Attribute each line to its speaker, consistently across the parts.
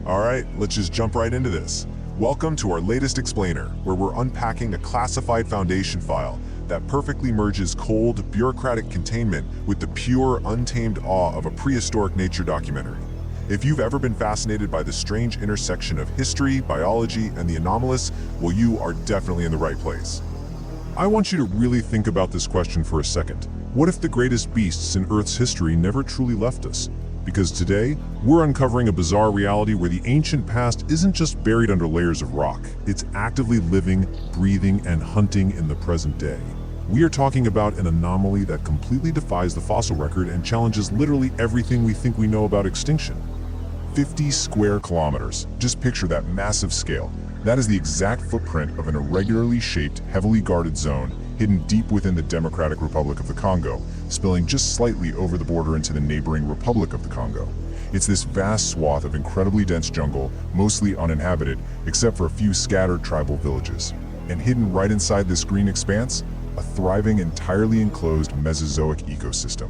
Speaker 1: Alright, let's just jump right into this. Welcome to our latest explainer, where we're unpacking a classified Foundation file that perfectly merges cold, bureaucratic containment with the pure, untamed awe of a prehistoric nature documentary. If you've ever been fascinated by the strange intersection of history, biology, and the anomalous, well, you are definitely in the right place. I want you to really think about this question for a second. What if the greatest beasts in Earth's history never truly left us? Because today, we're uncovering a bizarre reality where the ancient past isn't just buried under layers of rock. It's actively living, breathing, and hunting in the present day. We are talking about an anomaly that completely defies the fossil record and challenges literally everything we think we know about extinction. 50 square kilometers. Just picture that massive scale. That is the exact footprint of an irregularly shaped, heavily guarded zone hidden deep within the Democratic Republic of the Congo, spilling just slightly over the border into the neighboring Republic of the Congo. It's this vast swath of incredibly dense jungle, mostly uninhabited, except for a few scattered tribal villages. And hidden right inside this green expanse, a thriving, entirely enclosed Mesozoic ecosystem.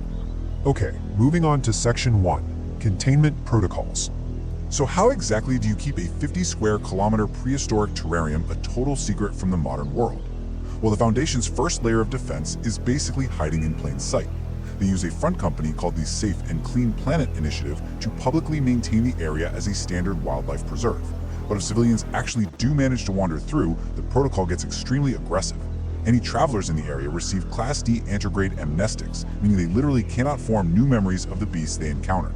Speaker 1: Okay, moving on to Section 1, Containment Protocols. So how exactly do you keep a 50 square kilometer prehistoric terrarium a total secret from the modern world? Well, the Foundation's first layer of defense is basically hiding in plain sight. They use a front company called the Safe and Clean Planet Initiative to publicly maintain the area as a standard wildlife preserve. But if civilians actually do manage to wander through, the protocol gets extremely aggressive. Any travelers in the area receive Class D anterograde amnestics, meaning they literally cannot form new memories of the beasts they encounter.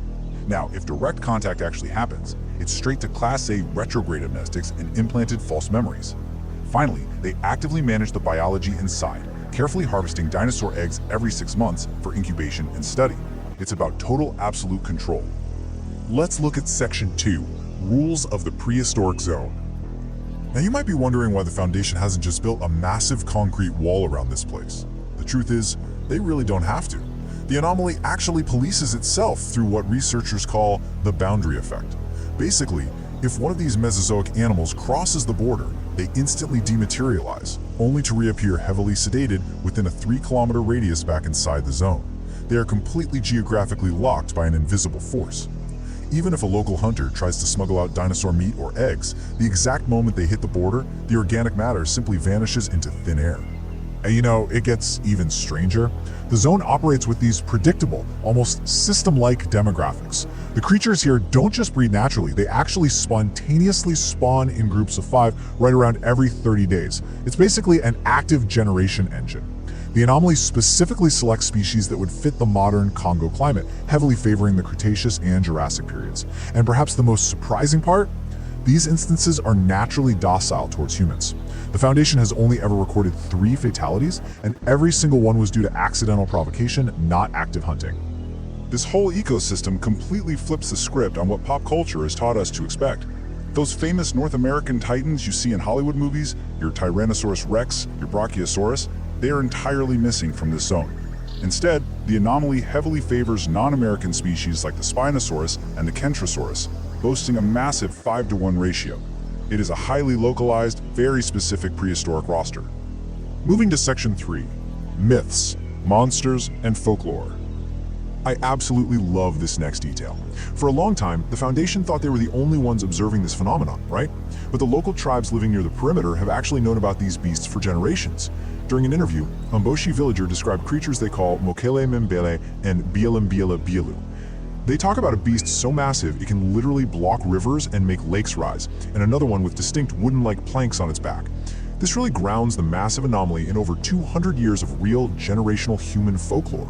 Speaker 1: Now, if direct contact actually happens, it's straight to Class A retrograde amnestics and implanted false memories. Finally, they actively manage the biology inside, carefully harvesting dinosaur eggs every 6 months for incubation and study. It's about total absolute control. Let's look at Section 2, Rules of the Prehistoric Zone. Now you might be wondering why the Foundation hasn't just built a massive concrete wall around this place. The truth is, they really don't have to. The anomaly actually polices itself through what researchers call the boundary effect. Basically, if one of these Mesozoic animals crosses the border, they instantly dematerialize, only to reappear heavily sedated within a 3-kilometer radius back inside the zone. They are completely geographically locked by an invisible force. Even if a local hunter tries to smuggle out dinosaur meat or eggs, the exact moment they hit the border, the organic matter simply vanishes into thin air. And you know, it gets even stranger. The zone operates with these predictable, almost system-like demographics. The creatures here don't just breed naturally, they actually spontaneously spawn in groups of 5 right around every 30 days. It's basically an active generation engine. The anomaly specifically selects species that would fit the modern Congo climate, heavily favoring the Cretaceous and Jurassic periods. And perhaps the most surprising part? These instances are naturally docile towards humans. The Foundation has only ever recorded 3 fatalities, and every single one was due to accidental provocation, not active hunting. This whole ecosystem completely flips the script on what pop culture has taught us to expect. Those famous North American titans you see in Hollywood movies, your Tyrannosaurus rex, your Brachiosaurus, they are entirely missing from this zone. Instead, the anomaly heavily favors non-American species like the Spinosaurus and the Kentrosaurus, boasting a massive 5-to-1 ratio. It is a highly localized, very specific prehistoric roster. Moving to Section 3, Myths, Monsters, and Folklore. I absolutely love this next detail. For a long time, the Foundation thought they were the only ones observing this phenomenon, right? But the local tribes living near the perimeter have actually known about these beasts for generations. During an interview, a Mboshi villager described creatures they call Mokele-mbembe and Bielu. They talk about a beast so massive it can literally block rivers and make lakes rise, and another one with distinct wooden-like planks on its back. This really grounds the massive anomaly in over 200 years of real, generational human folklore.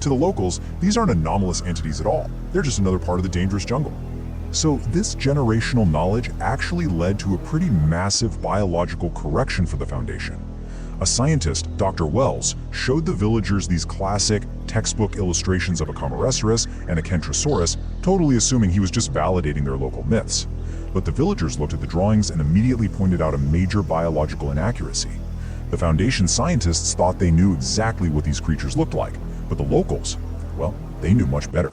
Speaker 1: To the locals, these aren't anomalous entities at all. They're just another part of the dangerous jungle. So this generational knowledge actually led to a pretty massive biological correction for the Foundation. A scientist, Dr. Wells, showed the villagers these classic, textbook illustrations of a Camarasaurus and a Kentrosaurus, totally assuming he was just validating their local myths. But the villagers looked at the drawings and immediately pointed out a major biological inaccuracy. The Foundation scientists thought they knew exactly what these creatures looked like, but the locals, well, they knew much better.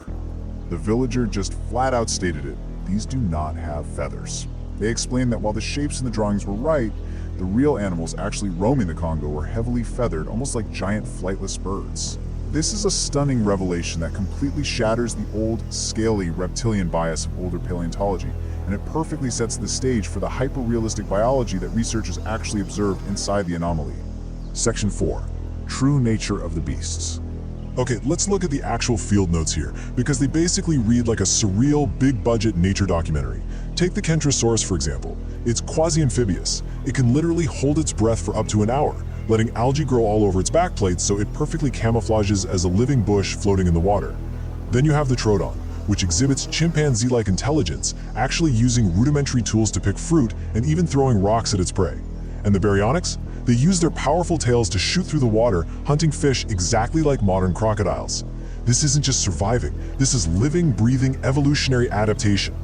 Speaker 1: The villager just flat out stated it. These do not have feathers. They explained that while the shapes in the drawings were right, the real animals actually roaming the Congo were heavily feathered, almost like giant flightless birds. This is a stunning revelation that completely shatters the old, scaly reptilian bias of older paleontology and it perfectly sets the stage for the hyper-realistic biology that researchers actually observed inside the anomaly. Section 4. True nature of the beasts. Okay, let's look at the actual field notes here, because they basically read like a surreal, big-budget nature documentary. Take the Kentrosaurus, for example. It's quasi-amphibious. It can literally hold its breath for up to an hour, letting algae grow all over its backplates so it perfectly camouflages as a living bush floating in the water. Then you have the Troodon, which exhibits chimpanzee-like intelligence, actually using rudimentary tools to pick fruit and even throwing rocks at its prey. And the Baryonyx? They use their powerful tails to shoot through the water, hunting fish exactly like modern crocodiles. This isn't just surviving, this is living, breathing, evolutionary adaptation.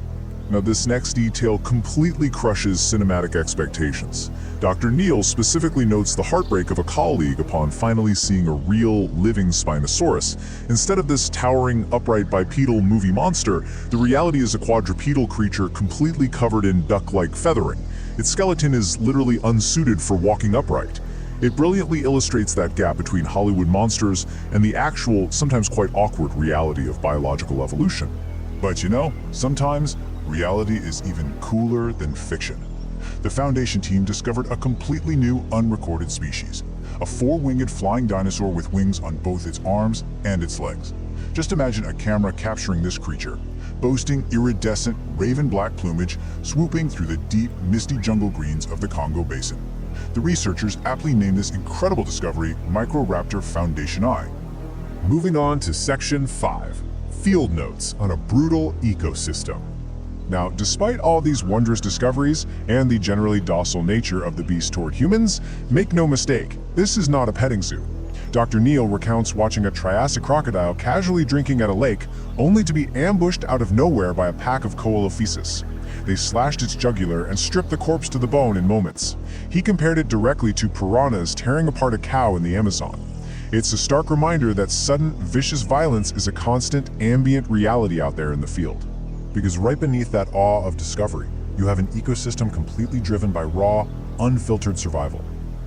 Speaker 1: Now, this next detail completely crushes cinematic expectations. Dr. Neal specifically notes the heartbreak of a colleague upon finally seeing a real, living Spinosaurus. Instead of this towering, upright bipedal movie monster, the reality is a quadrupedal creature completely covered in duck-like feathering. Its skeleton is literally unsuited for walking upright. It brilliantly illustrates that gap between Hollywood monsters and the actual, sometimes quite awkward reality of biological evolution. But you know, sometimes reality is even cooler than fiction. The Foundation team discovered a completely new, unrecorded species, a four-winged flying dinosaur with wings on both its arms and its legs. Just imagine a camera capturing this creature, boasting iridescent, raven-black plumage swooping through the deep, misty jungle greens of the Congo Basin. The researchers aptly named this incredible discovery Microraptor foundationii. Moving on to Section 5, Field Notes on a Brutal Ecosystem. Now, despite all these wondrous discoveries and the generally docile nature of the beast toward humans, make no mistake, this is not a petting zoo. Dr. Neal recounts watching a Triassic crocodile casually drinking at a lake, only to be ambushed out of nowhere by a pack of Coelophysis. They slashed its jugular and stripped the corpse to the bone in moments. He compared it directly to piranhas tearing apart a cow in the Amazon. It's a stark reminder that sudden, vicious violence is a constant, ambient reality out there in the field. Because right beneath that awe of discovery, you have an ecosystem completely driven by raw, unfiltered survival.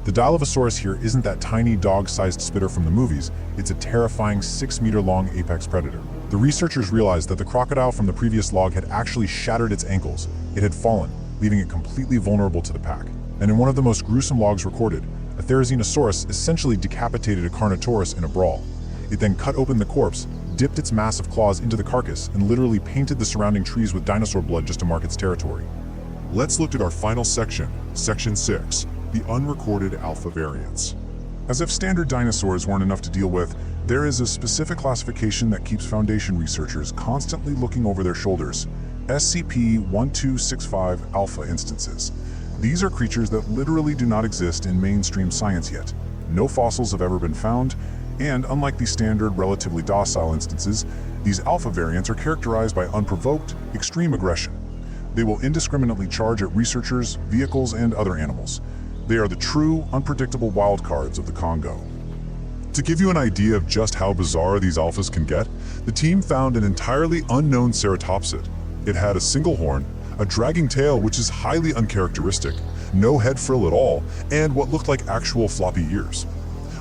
Speaker 1: The Dilophosaurus here isn't that tiny dog-sized spitter from the movies, it's a terrifying 6-meter-long apex predator. The researchers realized that the crocodile from the previous log had actually shattered its ankles. It had fallen, leaving it completely vulnerable to the pack. And in one of the most gruesome logs recorded, a Therizinosaurus essentially decapitated a Carnotaurus in a brawl. It then cut open the corpse, dipped its massive claws into the carcass, and literally painted the surrounding trees with dinosaur blood just to mark its territory. Let's look at our final section, Section 6, the unrecorded alpha variants. As if standard dinosaurs weren't enough to deal with, there is a specific classification that keeps Foundation researchers constantly looking over their shoulders: SCP-1265 alpha instances. These are creatures that literally do not exist in mainstream science yet. No fossils have ever been found, and unlike the standard relatively docile instances, these alpha variants are characterized by unprovoked, extreme aggression. They will indiscriminately charge at researchers, vehicles, and other animals. They are the true, unpredictable wildcards of the Congo. To give you an idea of just how bizarre these alphas can get, the team found an entirely unknown ceratopsid. It had a single horn, a dragging tail which is highly uncharacteristic, no head frill at all, and what looked like actual floppy ears.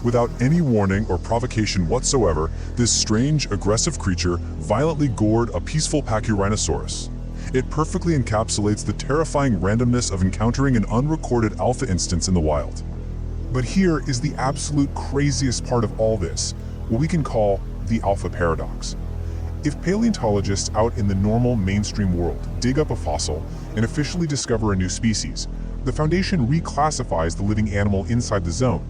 Speaker 1: Without any warning or provocation whatsoever, this strange, aggressive creature violently gored a peaceful Pachyrhinosaurus. It perfectly encapsulates the terrifying randomness of encountering an unrecorded alpha instance in the wild. But here is the absolute craziest part of all this, what we can call the alpha paradox. If paleontologists out in the normal mainstream world dig up a fossil and officially discover a new species, the Foundation reclassifies the living animal inside the zone.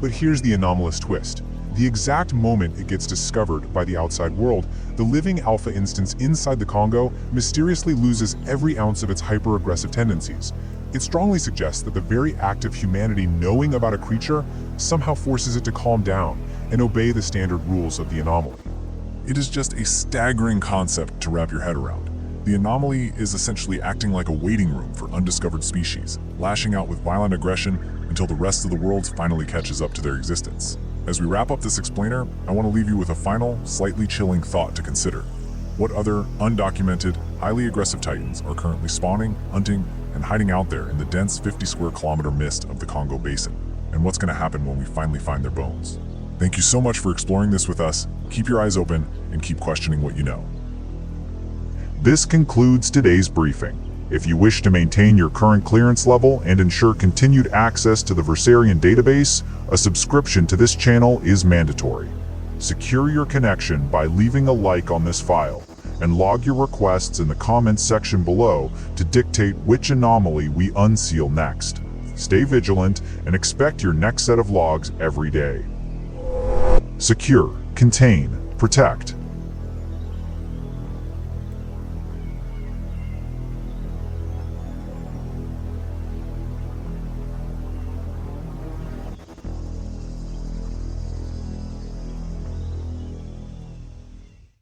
Speaker 1: But here's the anomalous twist. The exact moment it gets discovered by the outside world, the living alpha instance inside the Congo mysteriously loses every ounce of its hyper-aggressive tendencies. It strongly suggests that the very act of humanity knowing about a creature somehow forces it to calm down and obey the standard rules of the anomaly. It is just a staggering concept to wrap your head around. The anomaly is essentially acting like a waiting room for undiscovered species, lashing out with violent aggression until the rest of the world finally catches up to their existence. As we wrap up this explainer, I want to leave you with a final, slightly chilling thought to consider. What other, undocumented, highly aggressive titans are currently spawning, hunting, and hiding out there in the dense 50-square-kilometer mist of the Congo Basin? And what's going to happen when we finally find their bones? Thank you so much for exploring this with us. Keep your eyes open and keep questioning what you know. This concludes today's briefing. If you wish to maintain your current clearance level and ensure continued access to the Versarian database, a subscription to this channel is mandatory. Secure your connection by leaving a like on this file, and log your requests in the comments section below to dictate which anomaly we unseal next. Stay vigilant and expect your next set of logs every day. Secure, contain, protect.